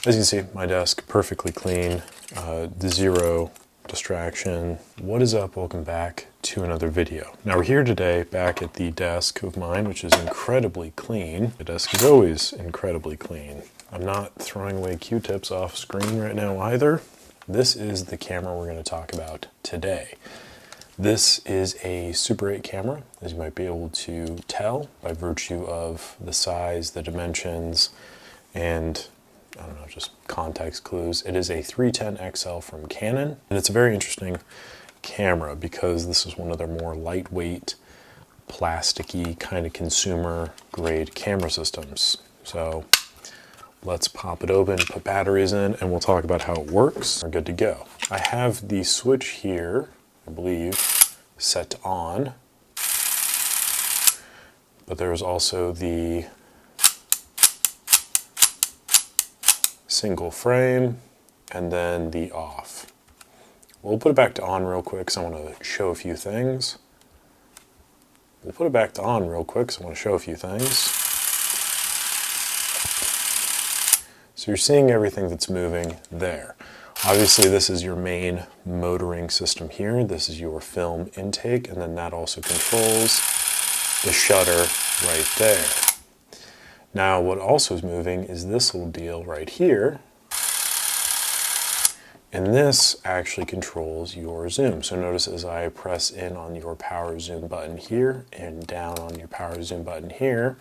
As you can see, my desk perfectly clean, zero distraction. What is up? Welcome back to another video. Now we're here today back at the desk of mine, which is incredibly clean. The desk is always incredibly clean. I'm not throwing away Q-tips off screen right now either. This is the camera we're going to talk about today. This is a Super 8 camera, as you might be able to tell by virtue of the size, the dimensions, and I don't know, just context clues. It is a 310 XL from Canon, and it's a very interesting camera because this is one of their more lightweight, plasticky, kind of consumer grade camera systems. So let's pop it open, put batteries in, and we'll talk about how it works. We're good to go. I have the switch here, I believe, set to on, but there's also the single frame and then the off. We'll put it back to on real quick because I want to show a few things. So you're seeing everything that's moving there. Obviously this is your main motoring system here. This is your film intake, and then that also controls the shutter right there. Now what also is moving is this little deal right here, and this actually controls your zoom. So notice as I press in on your power zoom button here and down on your power zoom button here,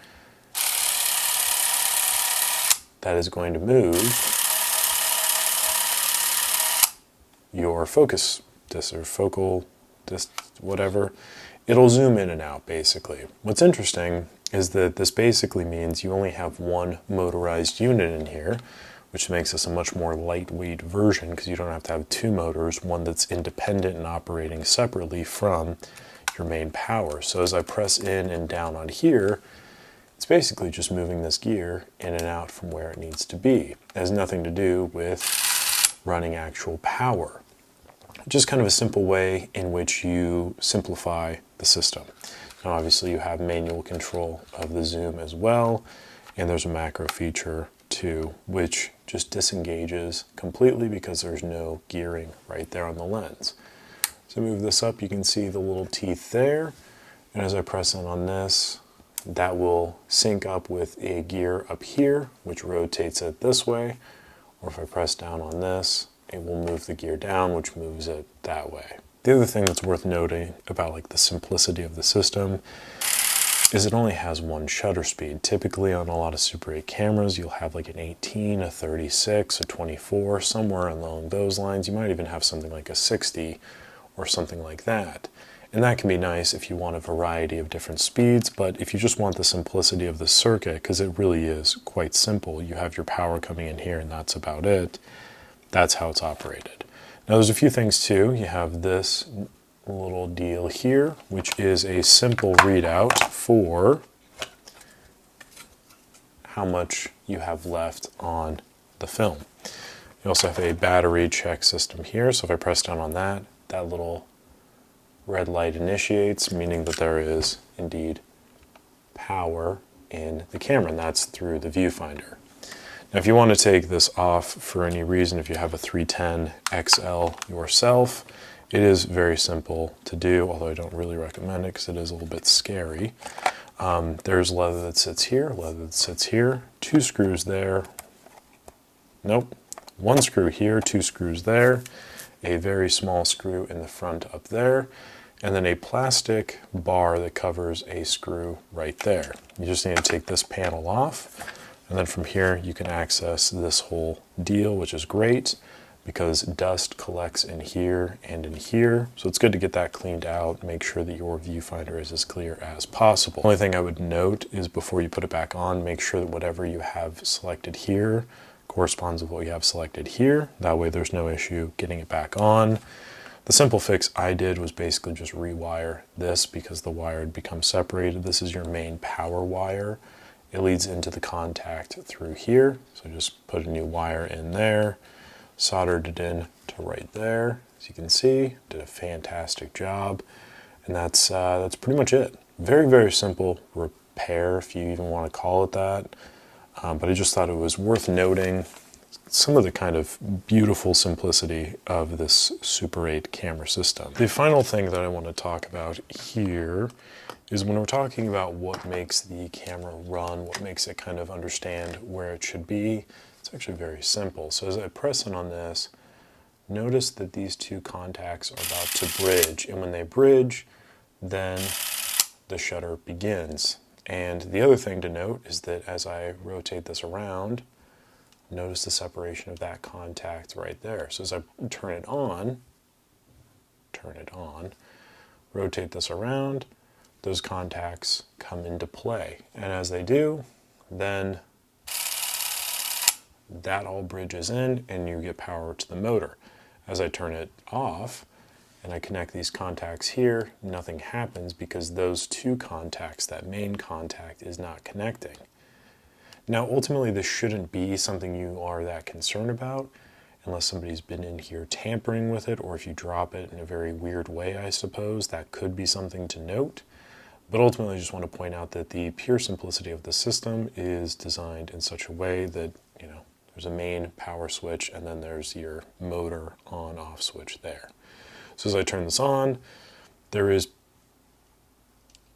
that is going to move your focus disc or focal disc, whatever. It'll zoom in and out basically. What's interesting is that this basically means you only have one motorized unit in here, which makes this a much more lightweight version because you don't have to have two motors, one that's independent and operating separately from your main power. So as I press in and down on here, it's basically just moving this gear in and out from where it needs to be. It has nothing to do with running actual power. Just kind of a simple way in which you simplify the system. Now obviously you have manual control of the zoom as well, and there's a macro feature too, which just disengages completely because there's no gearing right there on the lens. So move this up, you can see the little teeth there, and as I press in on this, that will sync up with a gear up here, which rotates it this way, or if I press down on this, it will move the gear down, which moves it that way. The other thing that's worth noting about like the simplicity of the system is it only has one shutter speed. Typically on a lot of Super 8 cameras, you'll have like an 18, a 36, a 24, somewhere along those lines. You might even have something like a 60 or something like that. And that can be nice if you want a variety of different speeds, but if you just want the simplicity of the circuit, because it really is quite simple, you have your power coming in here and that's about it. That's how it's operated. Now there's a few things too. You have this little deal here, which is a simple readout for how much you have left on the film. You also have a battery check system here. So if I press down on that, that little red light initiates, meaning that there is indeed power in the camera, and that's through the viewfinder. Now if you want to take this off for any reason, if you have a 310 XL yourself, it is very simple to do, although I don't really recommend it because it is a little bit scary. There's leather that sits here, leather that sits here, two screws there, nope, one screw here, two screws there, a very small screw in the front up there, and then a plastic bar that covers a screw right there. You just need to take this panel off, and then from here you can access this whole deal, which is great because dust collects in here and in here. So it's good to get that cleaned out, make sure that your viewfinder is as clear as possible. The only thing I would note is before you put it back on, make sure that whatever you have selected here corresponds with what you have selected here. That way there's no issue getting it back on. The simple fix I did was basically just rewire this because the wire had become separated. This is your main power wire. It leads into the contact through here. So just put a new wire in there, soldered it in to right there. As you can see, did a fantastic job. And that's pretty much it. Very, very simple repair, if you even want to call it that. But I just thought it was worth noting. some of the kind of beautiful simplicity of this Super 8 camera system. The final thing that I want to talk about here is when we're talking about what makes the camera run, what makes it kind of understand where it should be, it's actually very simple. So as I press in on this, notice that these two contacts are about to bridge, and when they bridge, then the shutter begins. And the other thing to note is that as I rotate this around, notice the separation of that contact right there. So as I turn it on, rotate this around, those contacts come into play. And as they do, then that all bridges in and you get power to the motor. As I turn it off and I connect these contacts here, nothing happens because those two contacts, that main contact, is not connecting. Now, ultimately, this shouldn't be something you are that concerned about unless somebody's been in here tampering with it, or if you drop it in a very weird way, I suppose, that could be something to note. But ultimately, I just want to point out that the pure simplicity of the system is designed in such a way that, you know, there's a main power switch and then there's your motor on-off switch there. So as I turn this on, there is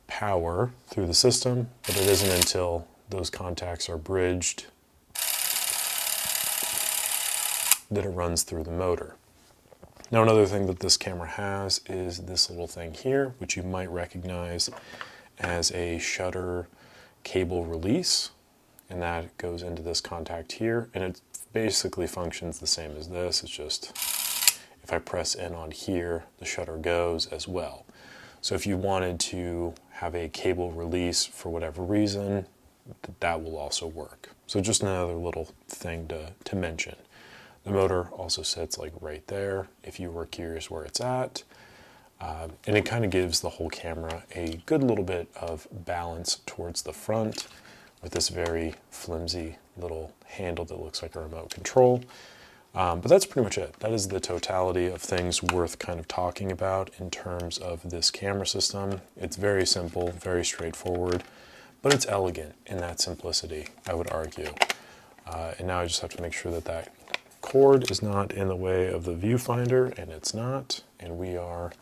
power through the system, but it isn't until those contacts are bridged that it runs through the motor. Now, another thing that this camera has is this little thing here, which you might recognize as a shutter cable release, and that goes into this contact here, and it basically functions the same as this. It's just if I press in on here, the shutter goes as well. So if you wanted to have a cable release for whatever reason, that will also work. So just another little thing to mention. The motor also sits like right there if you were curious where it's at. And it kind of gives the whole camera a good little bit of balance towards the front with this very flimsy little handle that looks like a remote control. But that's pretty much it. That is the totality of things worth kind of talking about in terms of this camera system. It's very simple, very straightforward, but it's elegant in that simplicity, I would argue. And now I just have to make sure that that cord is not in the way of the viewfinder, and it's not, and we are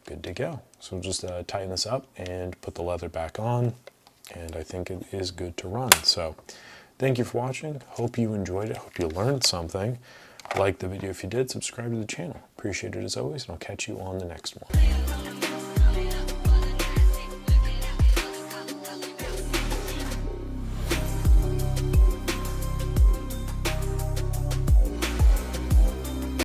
good to go. So we'll just tighten this up and put the leather back on, and I think it is good to run. So thank you for watching. Hope you enjoyed it. Hope you learned something. Like the video if you did. Subscribe to the channel. Appreciate it as always, and I'll catch you on the next one.